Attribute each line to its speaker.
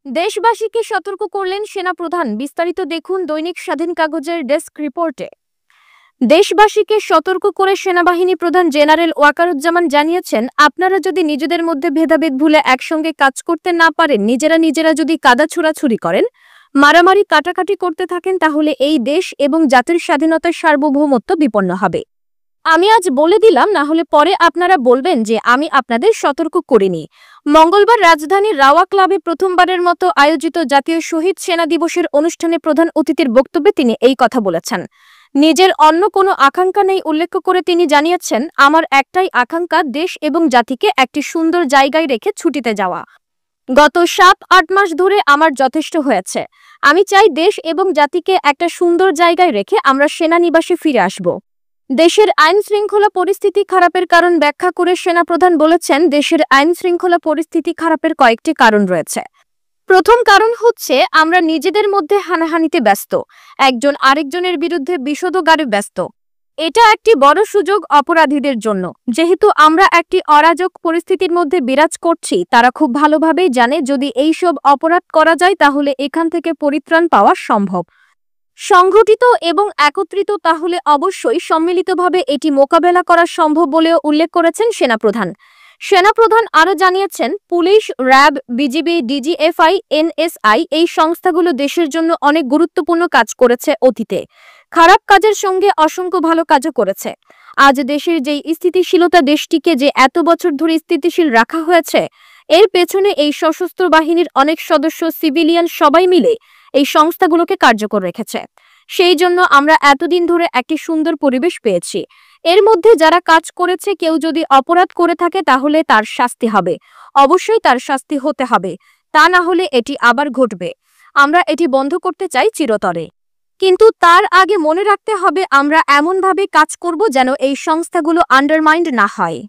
Speaker 1: দেশবাসীকে সতর্ক করলেন সেনাপ্রধান। বিস্তারিত দেখুন দৈনিক স্বাধীন কাগজের ডেস্ক রিপোর্টে। দেশবাসীকে সতর্ক করে সেনাবাহিনী প্রধান জেনারেল ওয়াকারুজ্জামান জানিয়েছেন, আপনারা যদি নিজেদের মধ্যে ভেদাভেদ ভুলে একসঙ্গে কাজ করতে না পারেন, নিজেরা যদি কাদা ছোড়াছুড়ি করেন, মারামারি কাটাকাটি করতে থাকেন, তাহলে এই দেশ এবং জাতির স্বাধীনতার সার্বভৌমত্ব বিপন্ন হবে। আমি আজ বলে দিলাম, না হলে পরে আপনারা বলবেন যে আমি আপনাদের সতর্ক করিনি। মঙ্গলবার রাজধানীর রাওয়া ক্লাবে প্রথমবারের মতো আয়োজিত জাতীয় শহীদ সেনা দিবসের অনুষ্ঠানে প্রধান অতিথির বক্তব্যে তিনি এই কথা বলেছেন। নিজের অন্য কোনো আকাঙ্ক্ষা নেই উল্লেখ করে তিনি জানিয়েছেন, আমার একটাই আকাঙ্ক্ষা, দেশ এবং জাতিকে একটি সুন্দর জায়গায় রেখে ছুটিতে যাওয়া। গত 7-8 মাস ধরে আমার যথেষ্ট হয়েছে। আমি চাই দেশ এবং জাতিকে একটা সুন্দর জায়গায় রেখে আমরা সেনানিবাসে ফিরে আসব। দেশের আইন শৃঙ্খলা পরিস্থিতি খারাপের কারণ ব্যাখ্যা করে সেনাপ্রধান বলেছেন, দেশের আইন শৃঙ্খলা পরিস্থিতি খারাপের কয়েকটি কারণ রয়েছে। প্রথম কারণ হচ্ছে আমরা নিজেদের মধ্যে হানাহানিতে ব্যস্ত, একজন আরেকজনের বিরুদ্ধে বিষোদগারে ব্যস্ত। এটা একটি বড় সুযোগ অপরাধীদের জন্য। যেহেতু আমরা একটি অরাজক পরিস্থিতির মধ্যে বিরাজ করছি, তারা খুব ভালোভাবেই জানে যদি এইসব অপরাধ করা যায় তাহলে এখান থেকে পরিত্রাণ পাওয়া সম্ভব। সংগঠিত এবং একত্রিত তাহলে অবশ্যই সম্মিলিতভাবে এটি মোকাবেলা করা সম্ভব বলেও উল্লেখ করেছেন সেনাপ্রধান। সেনাপ্রধান আরও জানিয়েছেন, police, RAB, BGB, DGFI, NSI এই সংস্থাগুলো দেশের জন্য অনেক গুরুত্বপূর্ণ কাজ করেছে অতীতে। খারাপ কাজের সঙ্গে অসংখ্য ভালো কাজও করেছে। আজ দেশের যেই স্থিতিশীলতা, দেশটিকে যে এত বছর ধরে স্থিতিশীল রাখা হয়েছে, এর পেছনে এই সশস্ত্র বাহিনীর অনেক সদস্য, সিভিলিয়ান সবাই মিলে এই সংস্থাগুলোকে কার্যকর রেখেছে। সেই জন্য আমরা এতদিন ধরে একটি সুন্দর পরিবেশ পেয়েছি। এর মধ্যে যারা কাজ করেছে, কেউ যদি অপরাধ করে থাকে তাহলে তার শাস্তি হবে, অবশ্যই তার শাস্তি হতে হবে। তা না হলে এটি আবার ঘটবে। আমরা এটি বন্ধ করতে চাই চিরতরে। কিন্তু তার আগে মনে রাখতে হবে আমরা এমনভাবে কাজ করব যেন এই সংস্থাগুলো আন্ডারমাইন্ড না হয়।